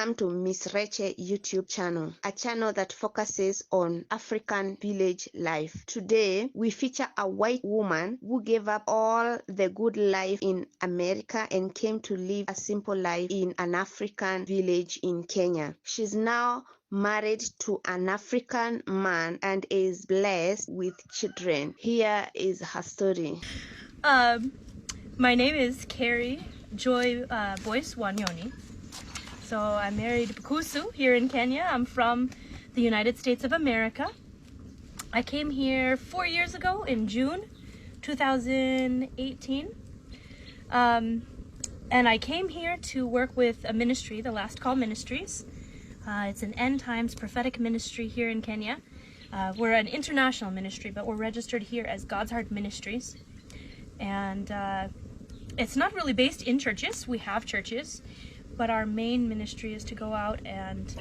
Welcome to Miss Reche YouTube channel, a channel that focuses on African village life. Today, we feature a white woman who gave up all the good life in America and came to live a simple life in an African village in Kenya. She's now married to an African man and is blessed with children. Here is her story. My name is Carrie Joy Boyce Wanyoni. So I married Bukusu here in Kenya. I'm from the United States of America. I came here 4 years ago in June 2018. And I came here to work with a ministry, the Last Call Ministries. It's an end times prophetic ministry here in Kenya. We're an international ministry, but we're registered here as God's Heart Ministries. And it's not really based in churches. We have churches, but our main ministry is to go out and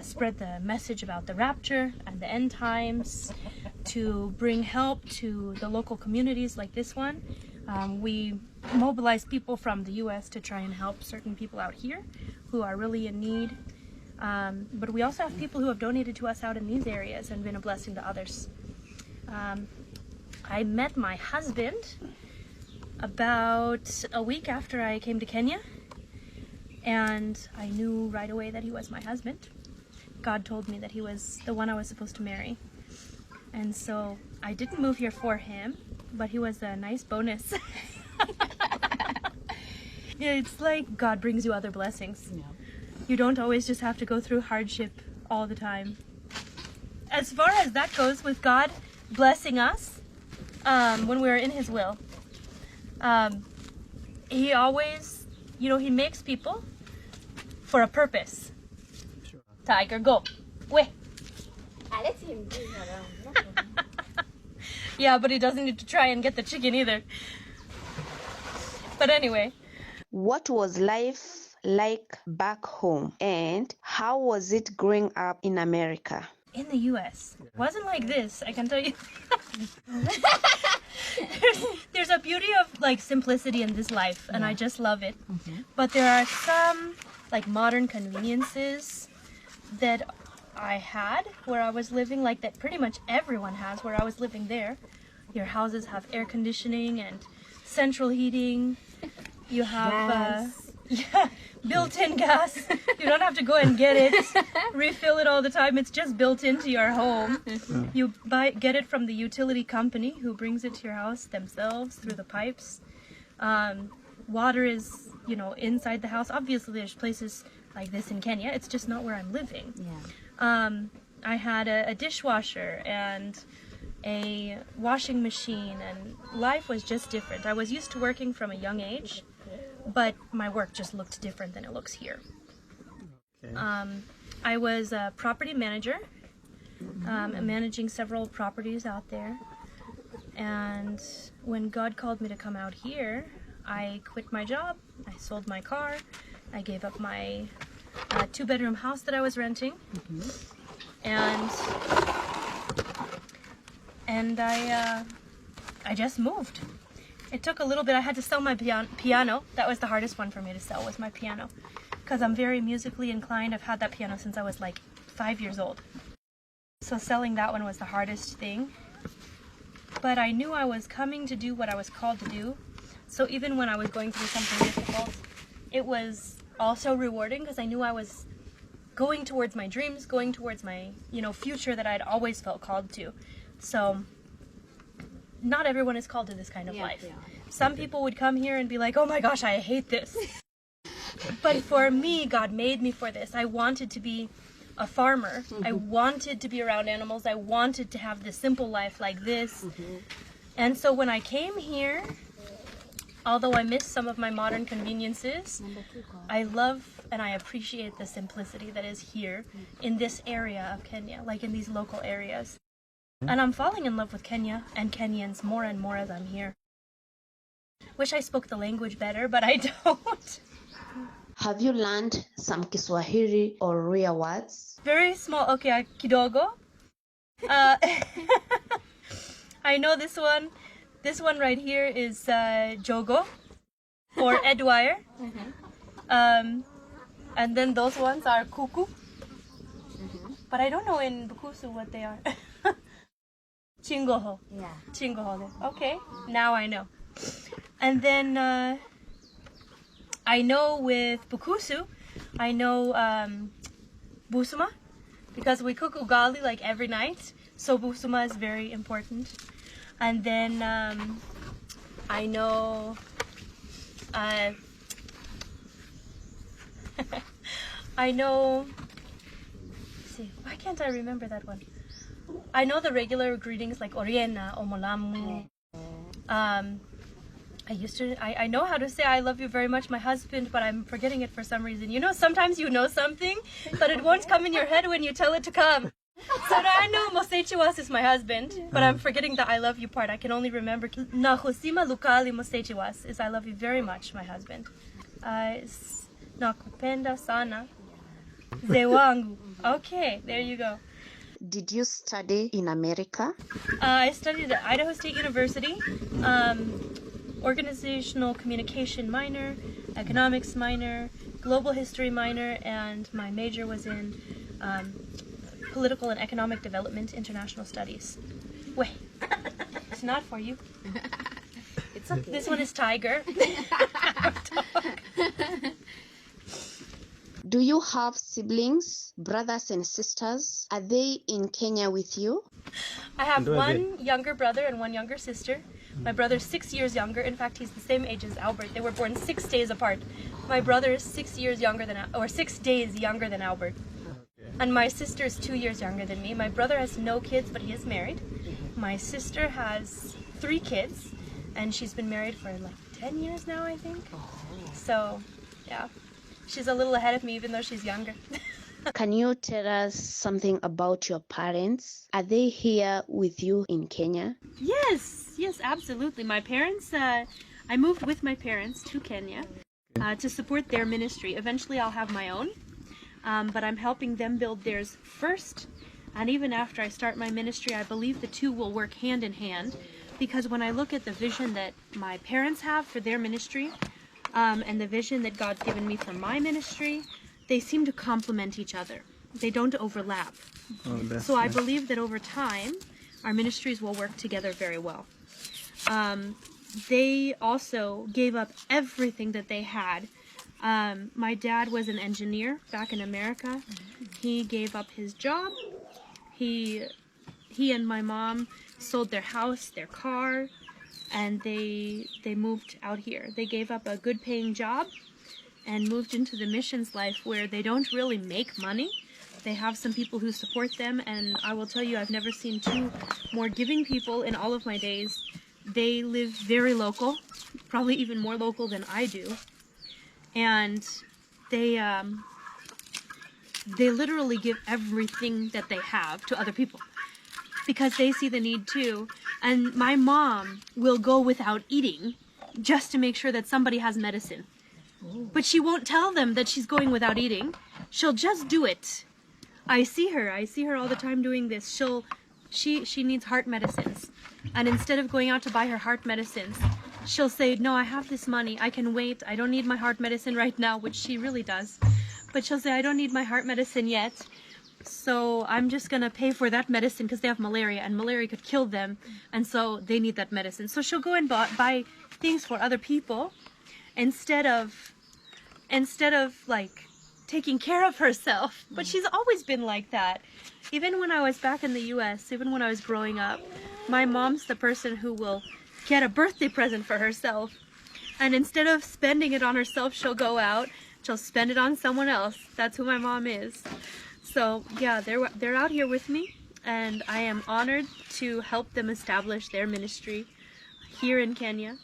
spread the message about the rapture and the end times, to bring help to the local communities like this one. We mobilize people from the U.S. to try and help certain people out here who are really in need. But we also have people who have donated to us out in these areas and been a blessing to others. I met my husband about a week after I came to Kenya, and I knew right away that he was my husband. God told me that he was the one I was supposed to marry. And so I didn't move here for him, but he was a nice bonus. It's like God brings you other blessings. Yeah. You don't always just have to go through hardship all the time. As far as that goes, with God blessing us, when we were in his will, he always, he makes people for a purpose. Sure. Tiger, go. Wait. I let him do around. Yeah, but he doesn't need to try and get the chicken either. But anyway. What was life like back home, and how was it growing up in America? In the U.S. Wasn't like this, I can tell you. There's a beauty of like simplicity in this life, and I just love it. Mm-hmm. But there are some like modern conveniences that I had where I was living, like that pretty much everyone has where I was living there. Your houses have air conditioning and central heating. You have built-in gas. You don't have to go and get it, refill it all the time. It's just built into your home. You get it from the utility company who brings it to your house themselves through the pipes. Water is, inside the house. Obviously, there's places like this in Kenya. It's just not where I'm living. Yeah. I had a dishwasher and a washing machine, and life was just different. I was used to working from a young age, but my work just looked different than it looks here. Okay. I was a property manager, managing several properties out there. And when God called me to come out here, I quit my job, I sold my car, I gave up my 2-bedroom house that I was renting, and I just moved. It took a little bit. I had to sell my piano. That was the hardest one for me to sell, was my piano. Because I'm very musically inclined. I've had that piano since I was like 5 years old. So selling that one was the hardest thing. But I knew I was coming to do what I was called to do. So even when I was going through something difficult, it was also rewarding because I knew I was going towards my dreams, going towards my, future that I'd always felt called to. So not everyone is called to this kind of life. Yeah. Some people would come here and be like, oh my gosh, I hate this. But for me, God made me for this. I wanted to be a farmer. Mm-hmm. I wanted to be around animals. I wanted to have this simple life like this. Mm-hmm. And so when I came here, although I miss some of my modern conveniences, I love and I appreciate the simplicity that is here in this area of Kenya, like in these local areas. And I'm falling in love with Kenya and Kenyans more and more as I'm here. Wish I spoke the language better, but I don't. Have you learned some Kiswahili or Ria words? Very small, okay, kidogo. I know this one. This one right here is Jogo or Edwire. And then those ones are kuku. But I don't know in Bukusu what they are. Chingoho. Yeah. Chingoho. Okay, now I know. And then I know with Bukusu, I know Busuma, because we cook ugali like every night. So Busuma is very important. And then I know I know, see, why can't I remember that one? I know the regular greetings like Oriena, Omolamu. I know how to say I love you very much, my husband, but I'm forgetting it for some reason. You know, sometimes you know something, but it won't come in your head when you tell it to come. So now I know Mosechiwas is my husband, but I'm forgetting the I love you part. I can only remember Nahusima Lukali Mosechiwas is I love you very much, my husband. Nakupenda sana. Zewangu. Okay, there you go. Did you study in America? I studied at Idaho State University, organizational communication minor, economics minor, global history minor, and my major was in political and economic development, international studies. Wait, it's not for you. It's okay. This one is Tiger. Do you have siblings, brothers and sisters? Are they in Kenya with you? I have one younger brother and one younger sister. My brother's 6 years younger. In fact, he's the same age as Albert. They were born 6 days apart. My brother is 6 years younger than, or 6 days younger than Albert. And my sister is 2 years younger than me. My brother has no kids, but he is married. My sister has 3 kids, and she's been married for like 10 years now, I think. So, yeah. She's a little ahead of me, even though she's younger. Can you tell us something about your parents? Are they here with you in Kenya? Yes, absolutely. My parents, I moved with my parents to Kenya to support their ministry. Eventually I'll have my own, but I'm helping them build theirs first. And even after I start my ministry, I believe the two will work hand in hand, because when I look at the vision that my parents have for their ministry, and the vision that God's given me for my ministry, they seem to complement each other. They don't overlap. So I believe that over time, our ministries will work together very well. They also gave up everything that they had. My dad was an engineer back in America. He gave up his job. He and my mom sold their house, their car, and they moved out here. They gave up a good paying job and moved into the missions life where they don't really make money. They have some people who support them, and I will tell you, I've never seen two more giving people in all of my days. They live very local, probably even more local than I do. And they literally give everything that they have to other people, because they see the need too. And my mom will go without eating just to make sure that somebody has medicine. But she won't tell them that she's going without eating. She'll just do it. I see her all the time doing this. She needs heart medicines. And instead of going out to buy her heart medicines, she'll say, no, I have this money. I can wait. I don't need my heart medicine right now, which she really does. But she'll say, I don't need my heart medicine yet. So I'm just going to pay for that medicine because they have malaria, and malaria could kill them, and so they need that medicine. So she'll go and buy things for other people instead of like taking care of herself. But she's always been like that. Even when I was back in the US, even when I was growing up, my mom's the person who will get a birthday present for herself, and instead of spending it on herself, she'll go out, she'll spend it on someone else. That's who my mom is. So yeah, they're out here with me, and I am honored to help them establish their ministry here in Kenya.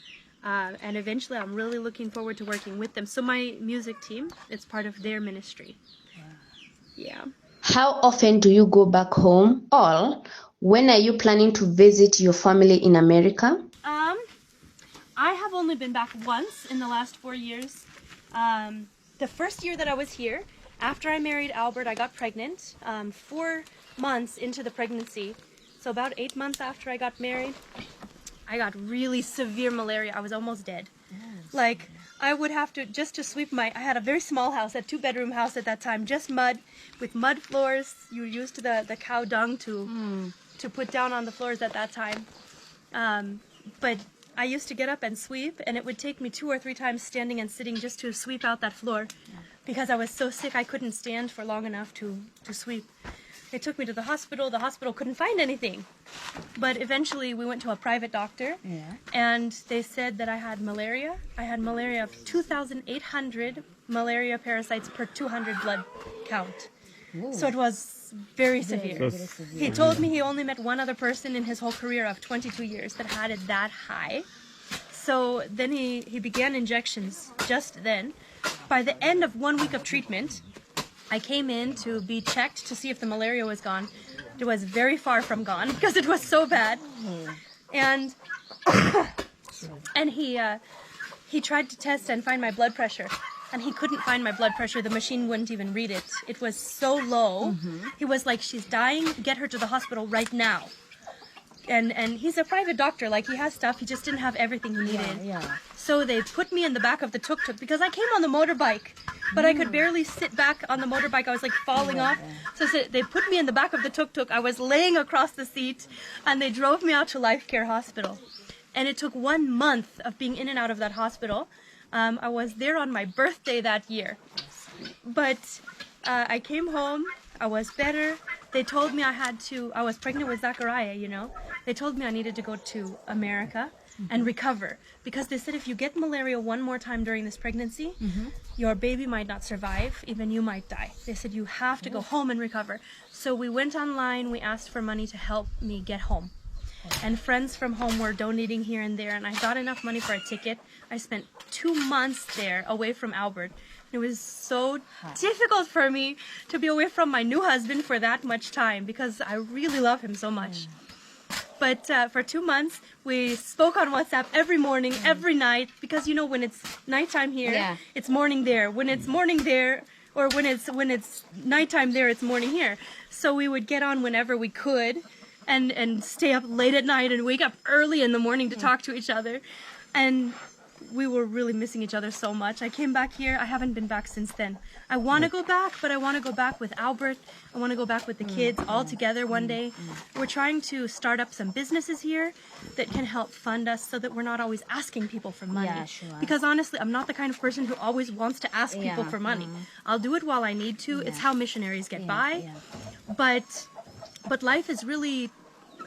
And eventually I'm really looking forward to working with them. So my music team, it's part of their ministry. Yeah. How often do you go back home? Or when are you planning to visit your family in America? I have only been back once in the last 4 years. The first year that I was here, after I married Albert, I got pregnant. 4 months into the pregnancy, so about 8 months after I got married, I got really severe malaria. I was almost dead. Like, I would have to, just to sweep I had a very small house, a 2-bedroom house at that time, just mud, with mud floors. You used the cow dung to put down on the floors at that time. But I used to get up and sweep, and it would take me 2 or 3 times standing and sitting just to sweep out that floor, because I was so sick I couldn't stand for long enough to sweep. They took me to the hospital. The hospital couldn't find anything. But eventually we went to a private doctor, and they said that I had malaria. I had malaria of 2,800 malaria parasites per 200 blood count. Ooh. So it was very severe. He told me he only met one other person in his whole career of 22 years that had it that high. So then he began injections just then. By the end of 1 week of treatment, I came in to be checked to see if the malaria was gone. It was very far from gone because it was so bad. And and he tried to test and find my blood pressure, and he couldn't find my blood pressure. The machine wouldn't even read it. It was so low. He was like, "She's dying. Get her to the hospital right now." And he's a private doctor. Like, he has stuff. He just didn't have everything he needed. So they put me in the back of the tuk-tuk because I came on the motorbike, but I could barely sit back on the motorbike. I was like falling off. So they put me in the back of the tuk-tuk. I was laying across the seat, and they drove me out to Life Care Hospital. And it took 1 month of being in and out of that hospital. I was there on my birthday that year. But I came home. I was better. They told me I was pregnant with Zachariah, you know. They told me I needed to go to America and recover, because they said if you get malaria one more time during this pregnancy, your baby might not survive, even you might die. They said you have to go home and recover. So we went online, we asked for money to help me get home. And friends from home were donating here and there, and I got enough money for a ticket. I spent 2 months there away from Albert. It was so difficult for me to be away from my new husband for that much time, because I really love him so much. But for 2 months, we spoke on WhatsApp every morning, every night, because, you know, when it's nighttime here, it's morning there. When it's morning there, or when it's nighttime there, it's morning here. So we would get on whenever we could, and stay up late at night and wake up early in the morning to talk to each other. And we were really missing each other so much. I came back here. I haven't been back since then. I want to go back, but I want to go back with Albert. I want to go back with the kids all together one day. We're trying to start up some businesses here that can help fund us so that we're not always asking people for money. Because honestly, I'm not the kind of person who always wants to ask people for money. I'll do it while I need to. It's how missionaries get by. But life is really,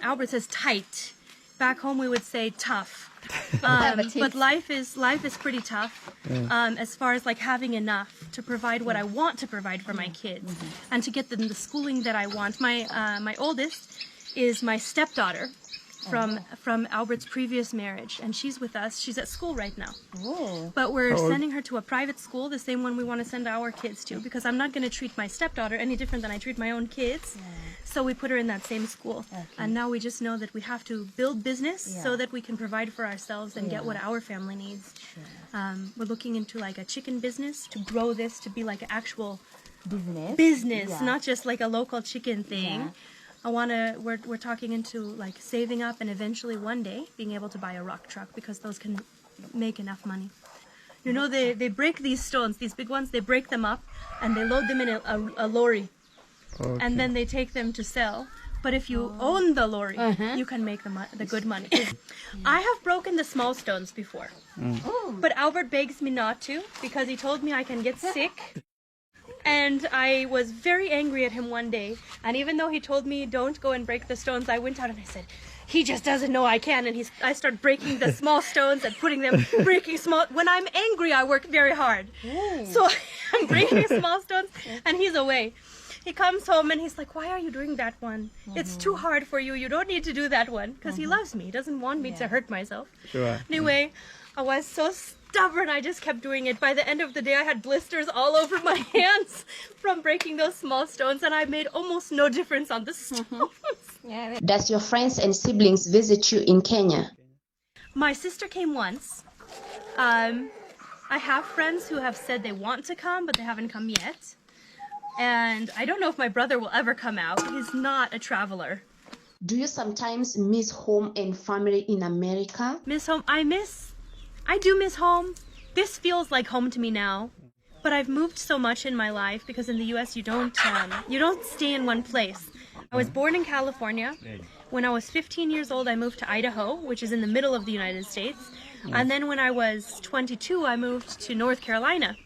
Albert says, tight. Back home we would say tough. But life is pretty tough, as far as like having enough to provide what I want to provide for my kids, and to get them the schooling that I want. My oldest is my stepdaughter from Albert's previous marriage, and she's with us. She's at school right now. But we're sending her to a private school, the same one we want to send our kids to, because I'm not going to treat my stepdaughter any different than I treat my own kids. So we put her in that same school. And now we just know that we have to build business so that we can provide for ourselves and get what our family needs. We're looking into like a chicken business, to grow this to be like an actual business, not just like a local chicken thing. We're talking into like saving up and eventually one day being able to buy a rock truck, because those can make enough money. You know, they break these stones, these big ones, they break them up and they load them in a lorry. And then they take them to sell. But if you own the lorry, you can make the good money. I have broken the small stones before. But Albert begs me not to, because he told me I can get sick. And I was very angry at him one day. And even though he told me don't go and break the stones, I went out and I said, he just doesn't know I can. And I start breaking the small stones and breaking small. When I'm angry, I work very hard. So I'm breaking small stones and he's away. He comes home and he's like, why are you doing that one? It's too hard for you. You don't need to do that one. Because he loves me. He doesn't want me to hurt myself. Anyway, I was so stubborn. I just kept doing it. By the end of the day, I had blisters all over my hands from breaking those small stones. And I made almost no difference on the stones. Does your friends and siblings visit you in Kenya? My sister came once. I have friends who have said they want to come, but they haven't come yet. And I don't know if my brother will ever come out. He's not a traveler. Do you sometimes miss home and family in America? Miss home? I do miss home, this feels like home to me now. But I've moved so much in my life because in the U.S. you don't stay in one place. I was born in California. When I was 15 years old, I moved to Idaho, which is in the middle of the United States. And then when I was 22, I moved to North Carolina.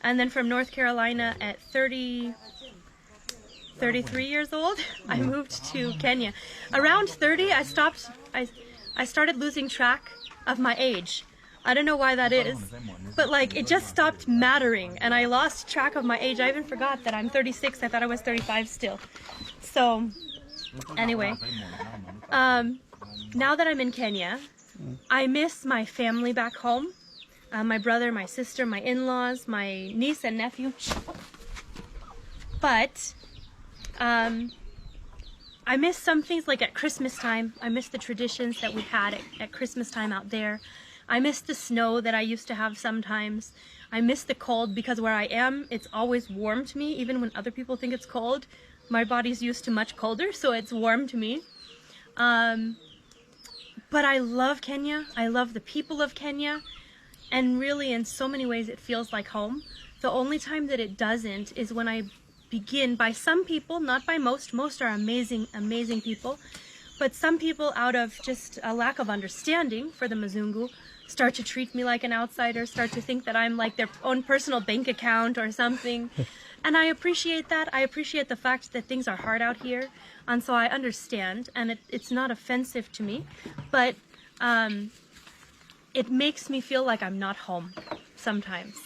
And then from North Carolina at 33 years old, I moved to Kenya. Around 30, I started losing track of my age. I don't know why that is, but like it just stopped mattering and I lost track of my age. I even forgot that I'm 36. I thought I was 35 still. So anyway, now that I'm in Kenya, I miss my family back home. My brother, my sister, my in-laws, my niece and nephew. But I miss some things like at Christmas time. I miss the traditions that we had at Christmas time out there. I miss the snow that I used to have sometimes. I miss the cold because where I am, it's always warm to me. Even when other people think it's cold, my body's used to much colder, so it's warm to me. But I love Kenya. I love the people of Kenya. And really, in so many ways, it feels like home. The only time that it doesn't is when I begin, by some people, not by most. Most are amazing, amazing people. But some people, out of just a lack of understanding for the Mzungu, start to treat me like an outsider, start to think that I'm like their own personal bank account or something. And I appreciate that. I appreciate the fact that things are hard out here. And so I understand, and it's not offensive to me. But it makes me feel like I'm not home sometimes.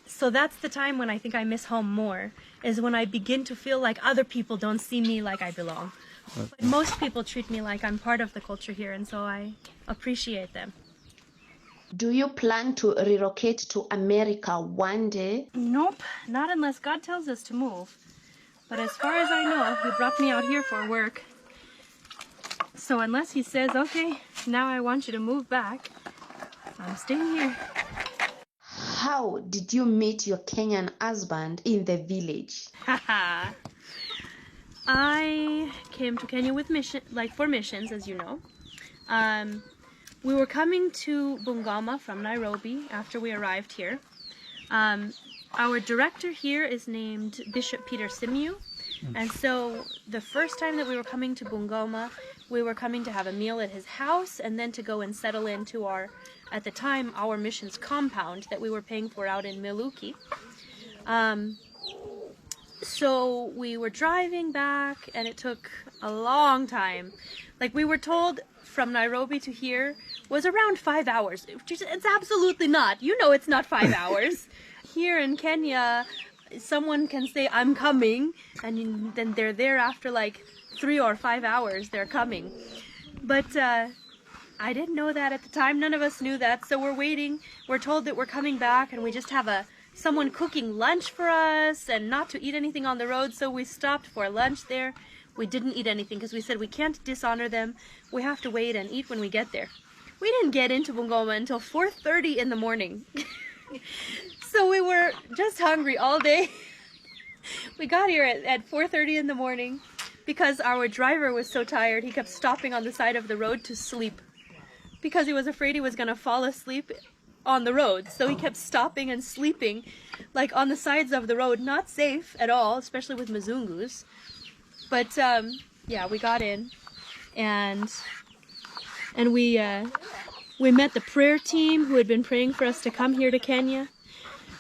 So that's the time when I think I miss home more, is when I begin to feel like other people don't see me like I belong. But most people treat me like I'm part of the culture here, and so I appreciate them. Do you plan to relocate to America one day? Nope, not unless God tells us to move. But as far as I know, He brought me out here for work. So unless He says, okay, now I want you to move back, I'm staying here. How did you meet your Kenyan husband in the village? I came to Kenya with for missions, as you know. We were coming to Bungoma from Nairobi after we arrived here. Our director here is named Bishop Peter Simiu. And so the first time that we were coming to Bungoma, we were coming to have a meal at his house and then to go and settle into at the time, our missions compound that we were paying for out in Miluki. So we were driving back and it took a long time. Like we were told from Nairobi to here was around 5 hours. It's absolutely not. You know it's not 5 hours. Here in Kenya, someone can say, I'm coming, and then they're there after like 3 or 5 hours, they're coming. But I didn't know that at the time. None of us knew that. So we're waiting. We're told that we're coming back and we just have someone cooking lunch for us and not to eat anything on the road. So we stopped for lunch there. We didn't eat anything because we said we can't dishonor them. We have to wait and eat when we get there. We didn't get into Bungoma until 4:30 in the morning. So we were just hungry all day. We got here at 4:30 in the morning because our driver was so tired. He kept stopping on the side of the road to sleep because he was afraid he was going to fall asleep on the road. So he kept stopping and sleeping like on the sides of the road. Not safe at all, especially with Mzungus. But yeah, we got in and we met the prayer team who had been praying for us to come here to Kenya.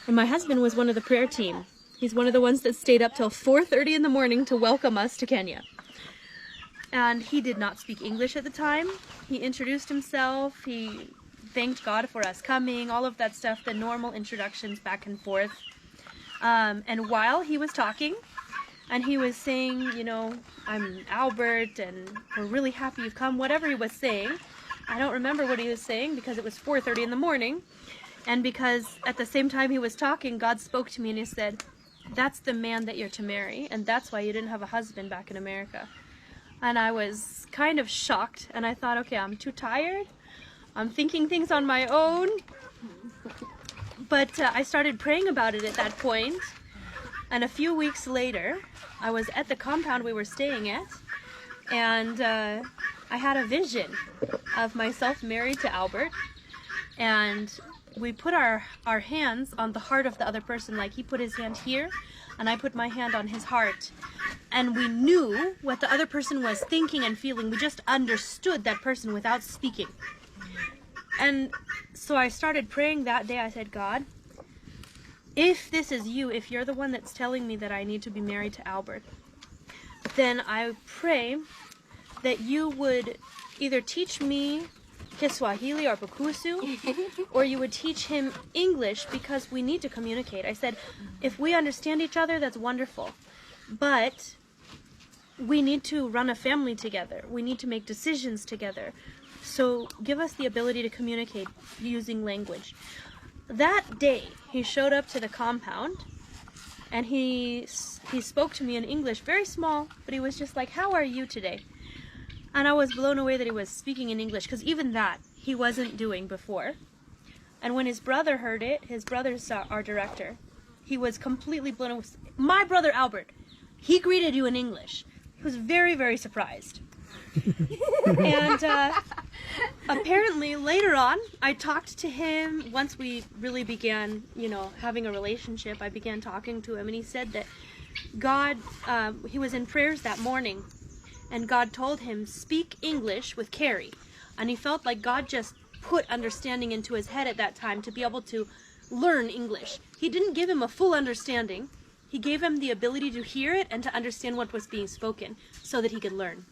And my husband was one of the prayer team. He's one of the ones that stayed up till 4:30 in the morning to welcome us to Kenya. And he did not speak English at the time. He introduced himself. He thanked God for us coming, all of that stuff, the normal introductions back and forth. And while he was talking, and he was saying, you know, I'm Albert, and we're really happy you've come, whatever he was saying. I don't remember what he was saying because it was 4:30 in the morning. And because at the same time he was talking, God spoke to me and he said, that's the man that you're to marry, and that's why you didn't have a husband back in America. And I was kind of shocked, and I thought, okay, I'm too tired. I'm thinking things on my own. But I started praying about it at that point. And a few weeks later, I was at the compound we were staying at, and I had a vision of myself married to Albert. And we put our hands on the heart of the other person. Like he put his hand here and I put my hand on his heart. And we knew what the other person was thinking and feeling. We just understood that person without speaking. And so I started praying that day. I said, God, if this is you, if you're the one that's telling me that I need to be married to Albert, then I pray that you would either teach me Kiswahili or Bukusu, or you would teach him English, because we need to communicate. I said, if we understand each other, that's wonderful. But we need to run a family together. We need to make decisions together. So give us the ability to communicate using language. That day, he showed up to the compound, and he spoke to me in English, very small, but he was just like, how are you today? And I was blown away that he was speaking in English, because even that he wasn't doing before. And when his brother heard it, his brother's our director, he was completely blown away. My brother Albert, he greeted you in English. He was very, very surprised. And apparently later on, I talked to him. Once we really began, having a relationship, I began talking to him, and he said that God, he was in prayers that morning, and God told him, speak English with Carrie. And he felt like God just put understanding into his head at that time to be able to learn English. He didn't give him a full understanding. He gave him the ability to hear it and to understand what was being spoken so that he could learn.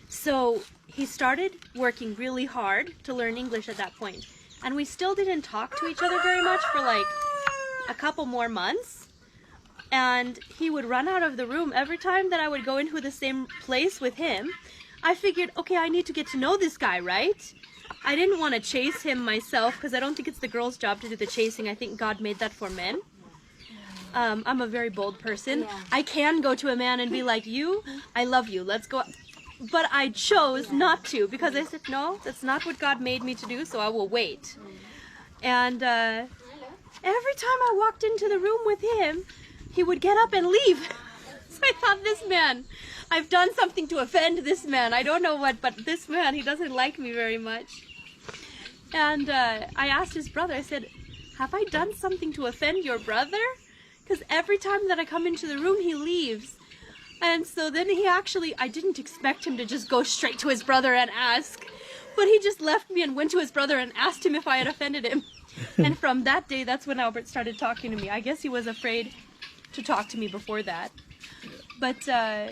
So he started working really hard to learn English at that point. And we still didn't talk to each other very much for like a couple more months. And he would run out of the room every time that I would go into the same place with him. I figured, okay, I need to get to know this guy, right? I didn't want to chase him myself, because I don't think it's the girl's job to do the chasing. I think God made that for men. I'm a very bold person. Yeah. I can go to a man and be like, I love you, let's go. But I chose not to, because I said, no, that's not what God made me to do, so I will wait. And every time I walked into the room with him, he would get up and leave. So I thought, this man, I've done something to offend this man. I don't know what, but this man, he doesn't like me very much. And I asked his brother, I said, have I done something to offend your brother? Because every time that I come into the room, he leaves. And so then I didn't expect him to just go straight to his brother and ask. But he just left me and went to his brother and asked him if I had offended him. And from that day, that's when Albert started talking to me. I guess he was afraid to talk to me before that. But I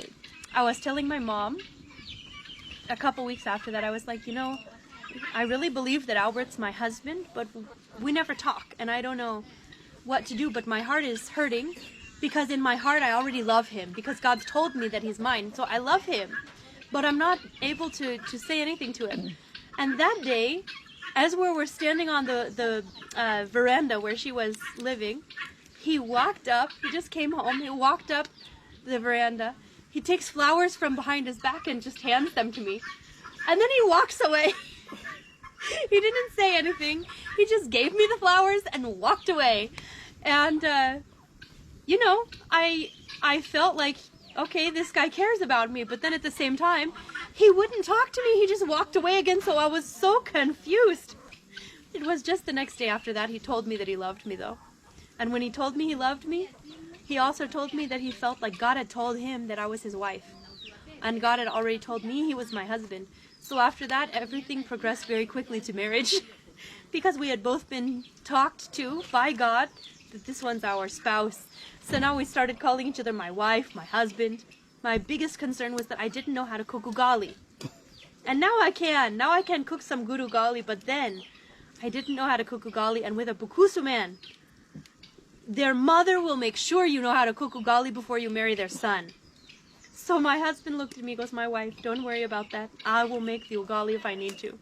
was telling my mom a couple weeks after that, I was like, I really believe that Albert's my husband, but we never talk, and I don't know what to do, but my heart is hurting, because in my heart I already love him, because God's told me that he's mine, so I love him, but I'm not able to say anything to him. And that day, as we were standing on the veranda where she was living, he walked up, he just came home, he walked up the veranda, he takes flowers from behind his back and just hands them to me, and then he walks away. He didn't say anything, he just gave me the flowers and walked away. And I felt like, okay, this guy cares about me, but then at the same time, he wouldn't talk to me, he just walked away again, so I was so confused. It was just the next day after that he told me that he loved me, though. And when he told me he loved me, he also told me that he felt like God had told him that I was his wife. And God had already told me he was my husband. So after that, everything progressed very quickly to marriage. Because we had both been talked to by God that this one's our spouse. So now we started calling each other my wife, my husband. My biggest concern was that I didn't know how to cook ugali. And now I can. Now I can cook some good ugali, but then I didn't know how to cook ugali. And with a Bukusu man, their mother will make sure you know how to cook ugali before you marry their son. So my husband looked at me and goes, my wife, don't worry about that. I will make the ugali if I need to.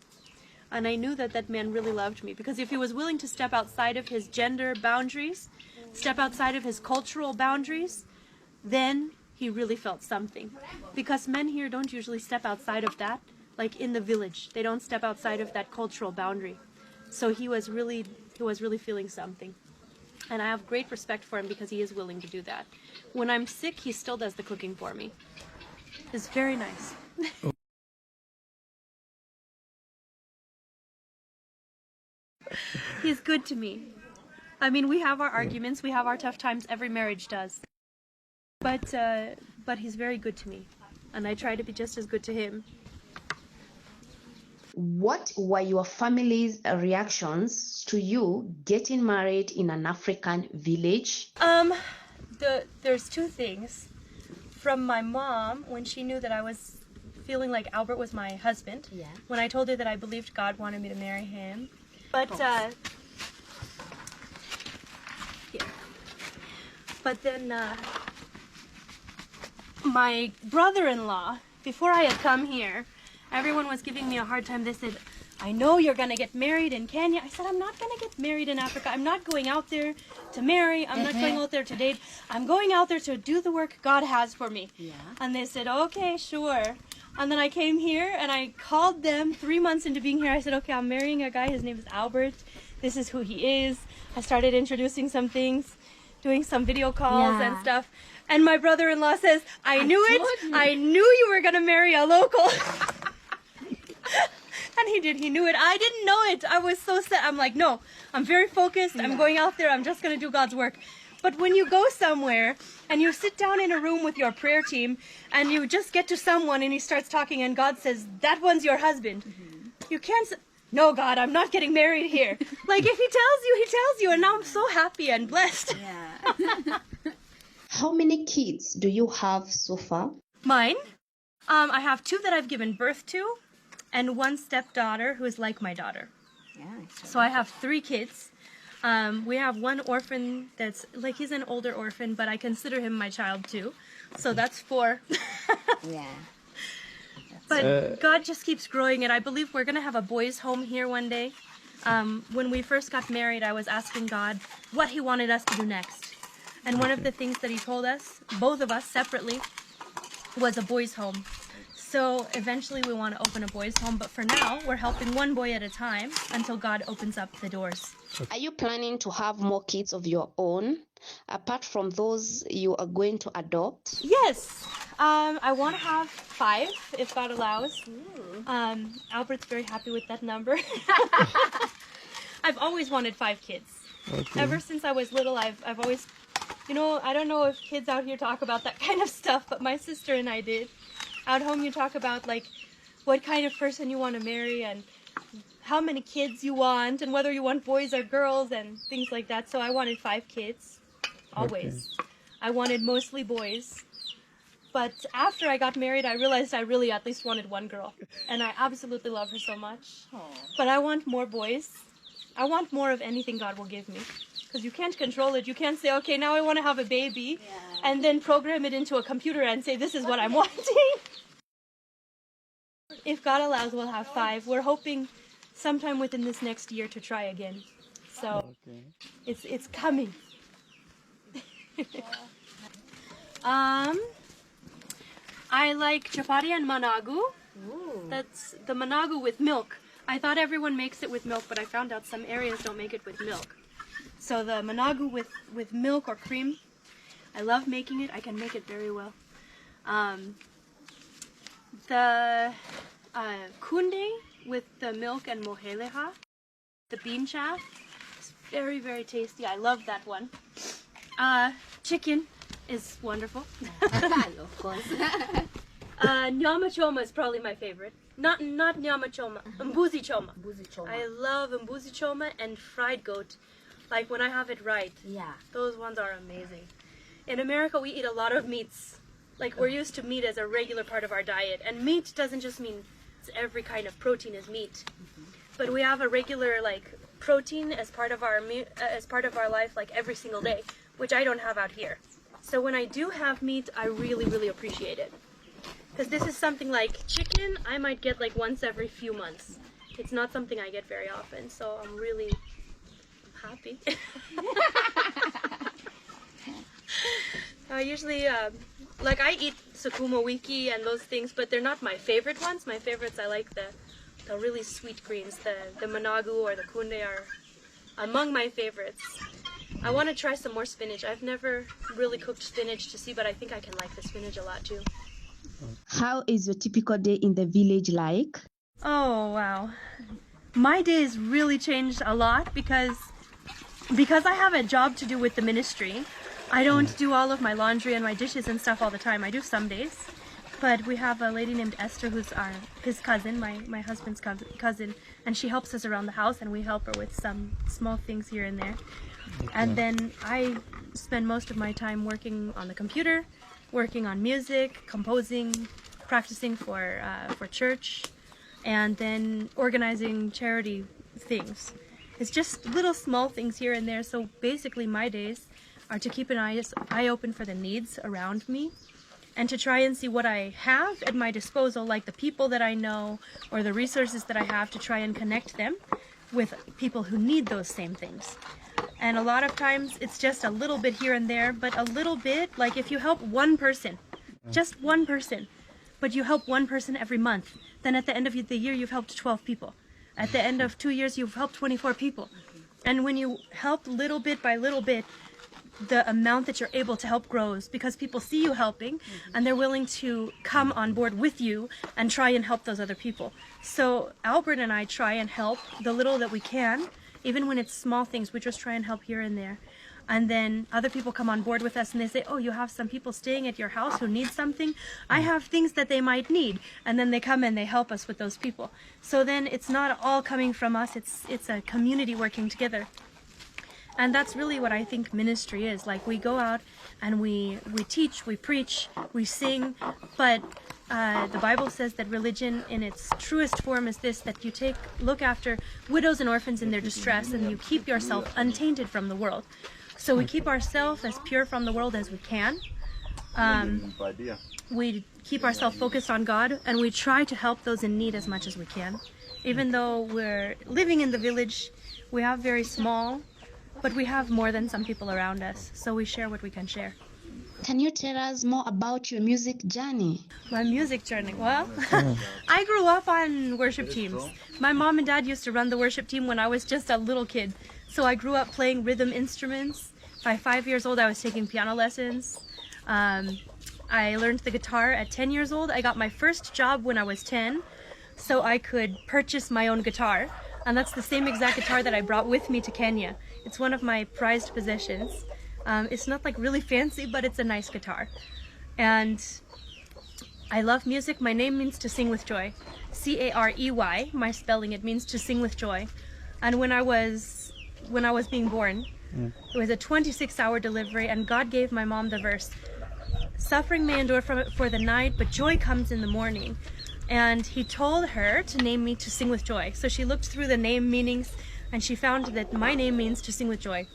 And I knew that that man really loved me, because if he was willing to step outside of his gender boundaries, step outside of his cultural boundaries, then he really felt something. Because men here don't usually step outside of that, like in the village. They don't step outside of that cultural boundary. So he was really feeling something. And I have great respect for him because he is willing to do that. When I'm sick, he still does the cooking for me. It's very nice. He's good to me. I mean, we have our arguments, we have our tough times, every marriage does. But he's very good to me, and I try to be just as good to him. What were your family's reactions to you getting married in an African village? There's two things. From my mom, when she knew that I was feeling like Albert was my husband, when I told her that I believed God wanted me to marry him. But then my brother-in-law, before I had come here, everyone was giving me a hard time. They said, I know you're going to get married in Kenya. I said, I'm not going to get married in Africa. I'm not going out there to marry. I'm not going out there to date. I'm going out there to do the work God has for me. Yeah. And they said, okay, sure. And then I came here and I called them 3 months into being here. I said, okay, I'm marrying a guy. His name is Albert. This is who he is. I started introducing some things, doing some video calls and stuff. And my brother-in-law says, I knew it. I knew you were going to marry a local. And he did. He knew it. I didn't know it. I was so sad. I'm like, no, I'm very focused. I'm going out there. I'm just going to do God's work. But when you go somewhere and you sit down in a room with your prayer team and you just get to someone and he starts talking and God says, that one's your husband. You can't say, no, God, I'm not getting married here. Like, if he tells you, he tells you. And now I'm so happy and blessed. Yeah. How many kids do you have so far? Mine? I have 2 that I've given birth to and 1 stepdaughter who is like my daughter. Yeah. So I have 3 kids. We have 1 orphan that's, like, he's an older orphan, but I consider him my child too. So that's 4. Yeah. But God just keeps growing it. I believe we're going to have a boys' home here one day. When we first got married, I was asking God what he wanted us to do next. And one of the things that he told us, both of us separately, was a boys' home. So eventually we want to open a boys' home, but for now we're helping 1 boy at a time until God opens up the doors. Are you planning to have more kids of your own, apart from those you are going to adopt? Yes, I want to have 5 if God allows. Albert's very happy with that number. I've always wanted 5 kids. Okay. Ever since I was little, I've always, you know, I don't know if kids out here talk about that kind of stuff, but my sister and I did. At home you talk about, like, what kind of person you want to marry and how many kids you want and whether you want boys or girls and things like that. So I wanted 5 kids, always. Okay. I wanted mostly boys. But after I got married, I realized I really at least wanted 1 girl. And I absolutely love her so much. Aww. But I want more boys. I want more of anything God will give me. Because you can't control it. You can't say, okay, now I want to have a baby, and then program it into a computer and say, this is what I'm wanting. If God allows, we'll have 5. We're hoping sometime within this next year to try again. So it's coming. I like chapati and managu. Ooh. That's the managu with milk. I thought everyone makes it with milk, but I found out some areas don't make it with milk. So the managu with milk or cream, I love making it. I can make it very well. The kunde with the milk and moheleha, the bean chaff, it's very, very tasty. I love that one. Chicken is wonderful. Of course. Nyama choma is probably my favorite. Not nyama choma, mbuzi choma. Mbuzi choma. I love mbuzi choma and fried goat. Like when I have it right. Yeah. Those ones are amazing. In America, we eat a lot of meats. Like, we're used to meat as a regular part of our diet. And meat doesn't just mean every kind of protein is meat. But we have a regular, like, protein as part of our life, like, every single day, which I don't have out here. So when I do have meat, I really, really appreciate it. Because this is something like chicken, I might get like once every few months. It's not something I get very often, so I'm really happy. Usually, like, I eat sukuma wiki and those things, but they're not my favorite ones. My favorites, I like the really sweet greens. The managu or the kunde are among my favorites. I want to try some more spinach. I've never really cooked spinach to see, but I think I can like the spinach a lot too. How is your typical day in the village like? Oh, wow. my days really changed a lot because I have a job to do with the ministry. I don't do all of my laundry and my dishes and stuff all the time. I do some days. But we have a lady named Esther who's his cousin, my husband's cousin, and she helps us around the house, and we help her with some small things here and there. And then I spend most of my time working on the computer, working on music, composing, practicing for church, and then organizing charity things. It's just little small things here and there. So basically my days are to keep an eye open for the needs around me, and to try and see what I have at my disposal, like the people that I know or the resources that I have, to try and connect them with people who need those same things. And a lot of times it's just a little bit here and there, but a little bit, like if you help one person, just one person, but you help one person every month, then at the end of the year you've helped 12 people. At the end of 2 years you've helped 24 people. And when you help little bit by little bit, the amount that you're able to help grows, because people see you helping and they're willing to come on board with you and try and help those other people. So Albert and I try and help the little that we can, even when it's small things. We just try and help here and there. And then other people come on board with us and they say, oh, you have some people staying at your house who need something. I have things that they might need. And then they come and they help us with those people. So then it's not all coming from us. It's a community working together. And that's really what I think ministry is. Like, we go out and we teach, we preach, we sing, but the Bible says that religion in its truest form is this, that you look after widows and orphans in their distress, and you keep yourself untainted from the world. So we keep ourselves as pure from the world as we can. We keep ourselves focused on God, and we try to help those in need as much as we can. Even though we're living in the village, we have very small, but we have more than some people around us, so we share what we can share. Can you tell us more about your music journey? My music journey? Well, I grew up on worship teams. My mom and dad used to run the worship team when I was just a little kid. So I grew up playing rhythm instruments. By 5 years old, I was taking piano lessons. I learned the guitar at 10 years old. I got my first job when I was 10, so I could purchase my own guitar. And that's the same exact guitar that I brought with me to Kenya. It's one of my prized possessions. It's not like really fancy, but it's a nice guitar. And I love music. My name means to sing with joy. C-A-R-E-Y, my spelling, it means to sing with joy. And when I was being born, it was a 26-hour delivery, and God gave my mom the verse, suffering may endure for the night, but joy comes in the morning. And he told her to name me to sing with joy. So she looked through the name meanings, and she found that my name means to sing with joy.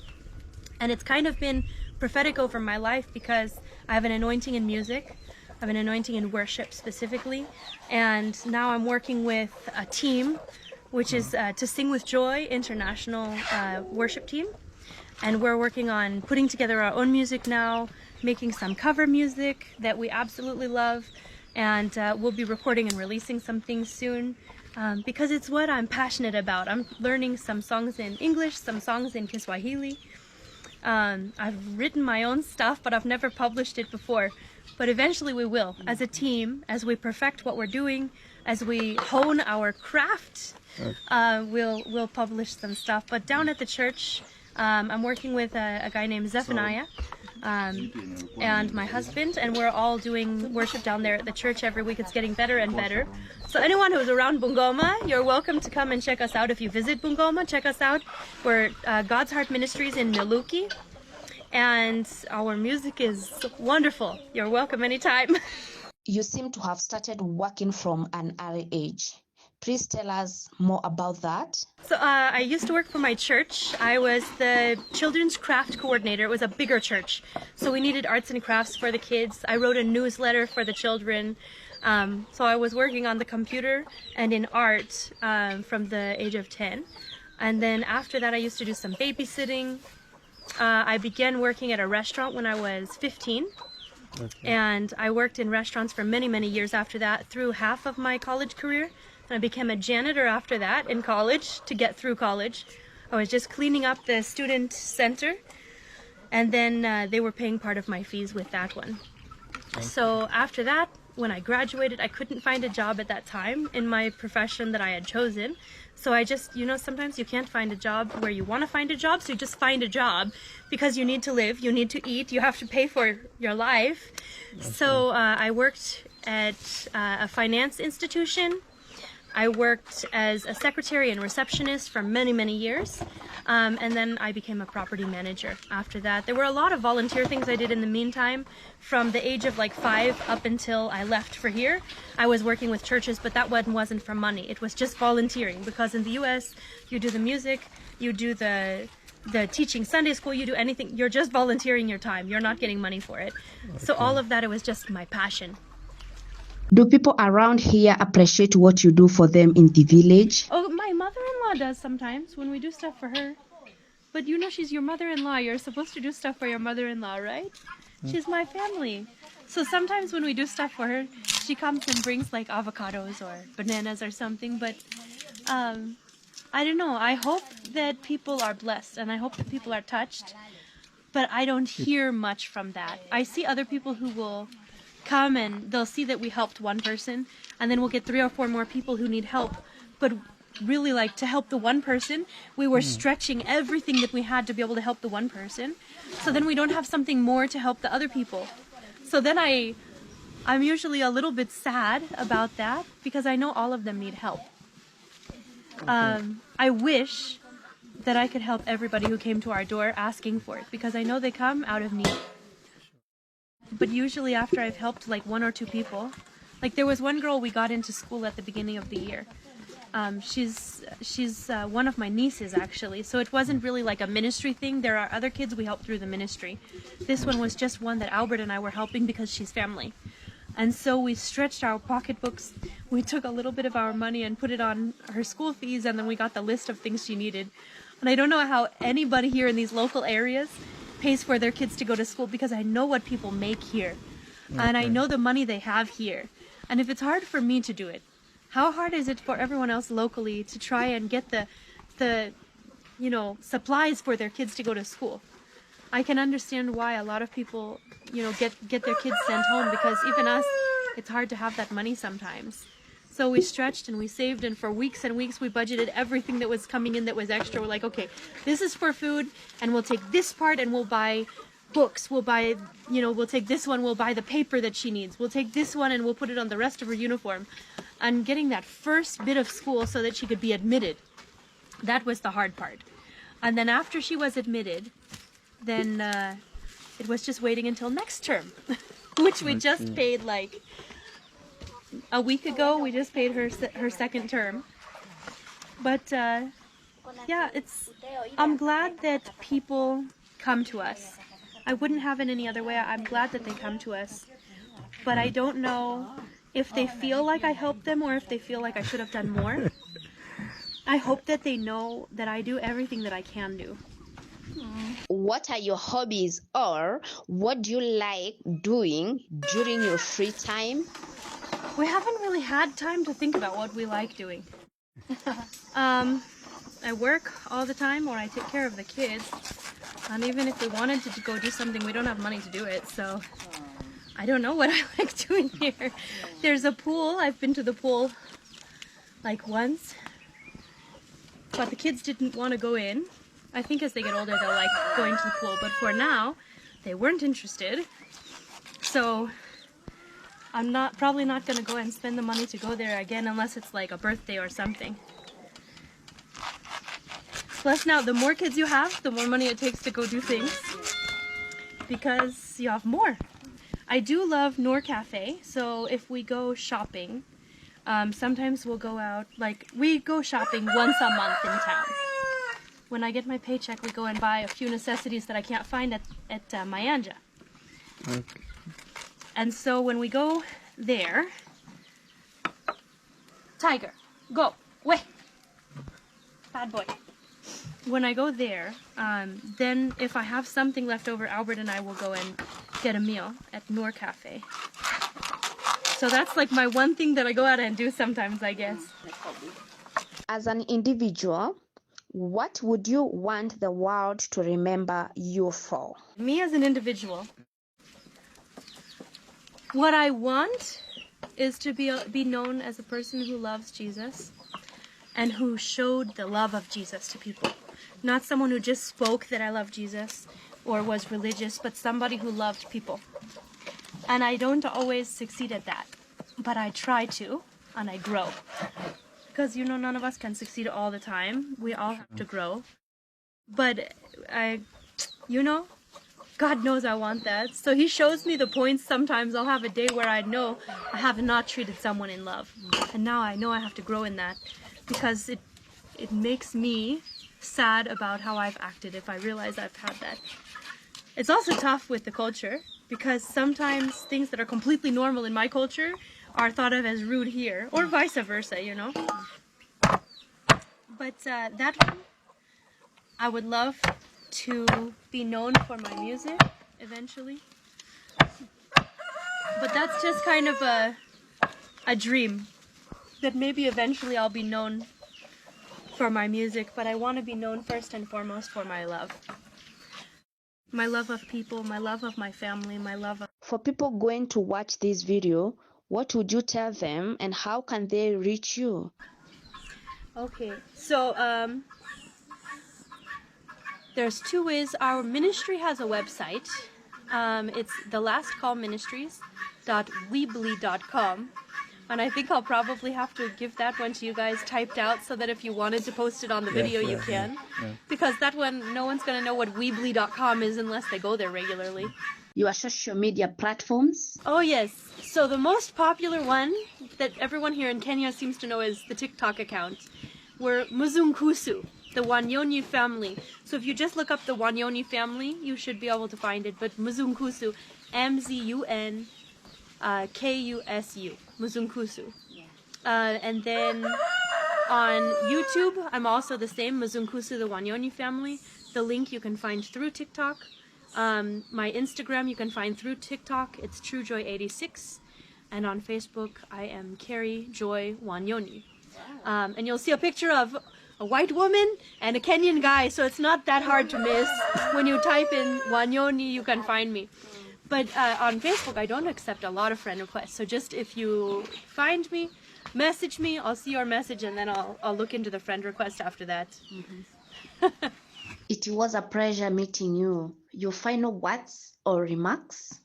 And it's kind of been prophetic over my life, because I have an anointing in music. I have an anointing in worship specifically. And now I'm working with a team, which is To Sing With Joy International worship team. And we're working on putting together our own music now, making some cover music that we absolutely love. And we'll be recording and releasing some things soon, because it's what I'm passionate about. I'm learning some songs in English, some songs in Kiswahili. I've written my own stuff, but I've never published it before. But eventually we will, as a team, as we perfect what we're doing, as we hone our craft, we'll publish some stuff. But down at the church, I'm working with a guy named Zephaniah. And my husband, and we're all doing worship down there at the church every week. It's getting better and better. So anyone who's around Bungoma, you're welcome to come and check us out. If you visit Bungoma, check us out. We're God's Heart Ministries in Miluki, and our music is wonderful. You're welcome anytime. You seem to have started working from an early age. Please tell us more about that. So I used to work for my church. I was the children's craft coordinator. It was a bigger church, so we needed arts and crafts for the kids. I wrote a newsletter for the children. So I was working on the computer and in art from the age of 10. And then after that, I used to do some babysitting. I began working at a restaurant when I was 15. Okay. And I worked in restaurants for many, many years after that, through half of my college career. And I became a janitor after that in college to get through college. I was just cleaning up the student center, and then they were paying part of my fees with that one. Okay. So after that, when I graduated, I couldn't find a job at that time in my profession that I had chosen. So I just, sometimes you can't find a job where you want to find a job, so you just find a job because you need to live, you need to eat, you have to pay for your life. So I worked at a finance institution. I worked as a secretary and receptionist for many, many years. And then I became a property manager after that. There were a lot of volunteer things I did in the meantime. From the age of like 5 up until I left for here, I was working with churches, but that one wasn't for money. It was just volunteering, because in the US, you do the music, you do the teaching Sunday school, you do anything. You're just volunteering your time. You're not getting money for it. So all of that, it was just my passion. Do people around here appreciate what you do for them in the village? Oh, my mother-in-law does sometimes when we do stuff for her. But she's your mother-in-law. You're supposed to do stuff for your mother-in-law, right? She's my family. So sometimes when we do stuff for her, she comes and brings like avocados or bananas or something. But I don't know. I hope that people are blessed and I hope that people are touched. But I don't hear much from that. I see other people who will come and they'll see that we helped one person, and then we'll get 3 or 4 more people who need help. But really, like, to help the one person, we were stretching everything that we had to be able to help the one person. So then we don't have something more to help the other people. So then I'm usually a little bit sad about that, because I know all of them need help. I wish that I could help everybody who came to our door asking for it, because I know they come out of need. But usually after I've helped like 1 or 2 people, like there was one girl we got into school at the beginning of the year. She's one of my nieces actually, so it wasn't really like a ministry thing. There are other kids we helped through the ministry. This one was just one that Albert and I were helping because she's family. And so we stretched our pocketbooks. We took a little bit of our money and put it on her school fees, and then we got the list of things she needed. And I don't know how anybody here in these local areas pays for their kids to go to school, because I know what people make here. Okay. And I know the money they have here. And if it's hard for me to do it, how hard is it for everyone else locally to try and get the supplies for their kids to go to school? I can understand why a lot of people, get their kids sent home, because even us, it's hard to have that money sometimes. So we stretched and we saved, and for weeks and weeks we budgeted everything that was coming in that was extra. We're like, okay, this is for food, and we'll take this part and we'll buy books. We'll buy, we'll take this one, we'll buy the paper that she needs. We'll take this one and we'll put it on the rest of her uniform. And getting that first bit of school so that she could be admitted, that was the hard part. And then after she was admitted, then it was just waiting until next term, which we just paid like a week ago. We just paid her second term. But yeah, I'm glad that people come to us. I wouldn't have it any other way. I'm glad that they come to us. But I don't know if they feel like I helped them or if they feel like I should have done more. I hope that they know that I do everything that I can do. What are your hobbies, or what do you like doing during your free time? We haven't really had time to think about what we like doing. I work all the time, or I take care of the kids. And even if we wanted to go do something, we don't have money to do it. So I don't know what I like doing here. There's a pool. I've been to the pool like once. But the kids didn't want to go in. I think as they get older, they'll like going to the pool. But for now, they weren't interested. So I'm probably not going to go and spend the money to go there again unless it's like a birthday or something. Plus now, the more kids you have, the more money it takes to go do things, because you have more. I do love Noor Cafe, so if we go shopping, sometimes we'll go out, like we go shopping once a month in town. When I get my paycheck, we go and buy a few necessities that I can't find at Mayanja. Okay. And so when we go there, Tiger, go, away, bad boy. When I go there, then if I have something left over, Albert and I will go and get a meal at Noor Cafe. So that's like my one thing that I go out and do sometimes, I guess. As an individual, what would you want the world to remember you for? Me as an individual, what I want is to be known as a person who loves Jesus and who showed the love of Jesus to people. Not someone who just spoke that I love Jesus or was religious, but somebody who loved people. And I don't always succeed at that, but I try to, and I grow. Because, you know, none of us can succeed all the time. We all have to grow. But you know, God knows I want that. So he shows me the points. Sometimes I'll have a day where I know I have not treated someone in love. And now I know I have to grow in that, because it makes me sad about how I've acted if I realize I've had that. It's also tough with the culture, because sometimes things that are completely normal in my culture are thought of as rude here, or vice versa, you know. But that one, I would love to be known for my music eventually. But that's just kind of a dream, that maybe eventually I'll be known for my music, but I want to be known first and foremost for my love. My love of people, my love of my family, my love of... For people going to watch this video, what would you tell them and how can they reach you? Okay, so there's two ways. Our ministry has a website. It's The Last Call Ministries.weebly.com. And I think I'll probably have to give that one to you guys typed out, so that if you wanted to post it on the video, you can. Yeah. Because that one, no one's going to know what Weebly.com is unless they go there regularly. Your social media platforms? Oh yes. So the most popular one that everyone here in Kenya seems to know is the TikTok account. We're Mzunkusu, the Wanyonyi family. So if you just look up the Wanyonyi family, you should be able to find it. But Mzunkusu, M-Z-U-N-K-U-S-U, Mzunkusu. And then on YouTube, I'm also the same, Mzunkusu, the Wanyonyi family. The link you can find through TikTok. My Instagram you can find through TikTok. It's TrueJoy86. And on Facebook, I am Carrie Joy Wanyonyi. And you'll see a picture of a white woman and a Kenyan guy, so it's not that hard to miss. When you type in Wanyonyi, you can find me. But on Facebook, I don't accept a lot of friend requests. So just if you find me, message me, I'll see your message, and then I'll look into the friend request after that. Mm-hmm. It was a pleasure meeting you. Your final words or remarks?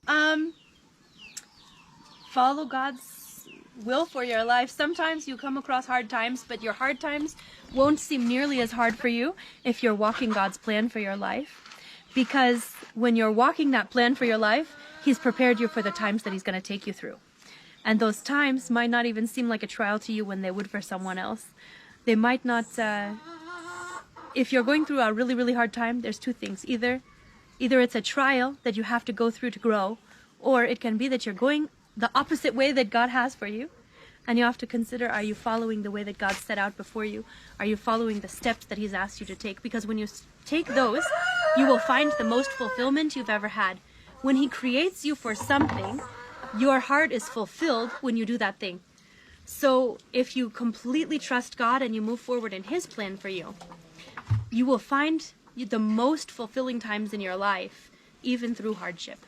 Follow God's will for your life. Sometimes you come across hard times, but your hard times won't seem nearly as hard for you if you're walking God's plan for your life. Because when you're walking that plan for your life, He's prepared you for the times that He's going to take you through. And those times might not even seem like a trial to you when they would for someone else. They might not... if you're going through a really, really hard time, there's two things. Either it's a trial that you have to go through to grow, or it can be that you're going the opposite way that God has for you. And you have to consider, are you following the way that God set out before you? Are you following the steps that He's asked you to take? Because when you take those, you will find the most fulfillment you've ever had. When He creates you for something, your heart is fulfilled when you do that thing. So if you completely trust God and you move forward in His plan for you, you will find the most fulfilling times in your life, even through hardship.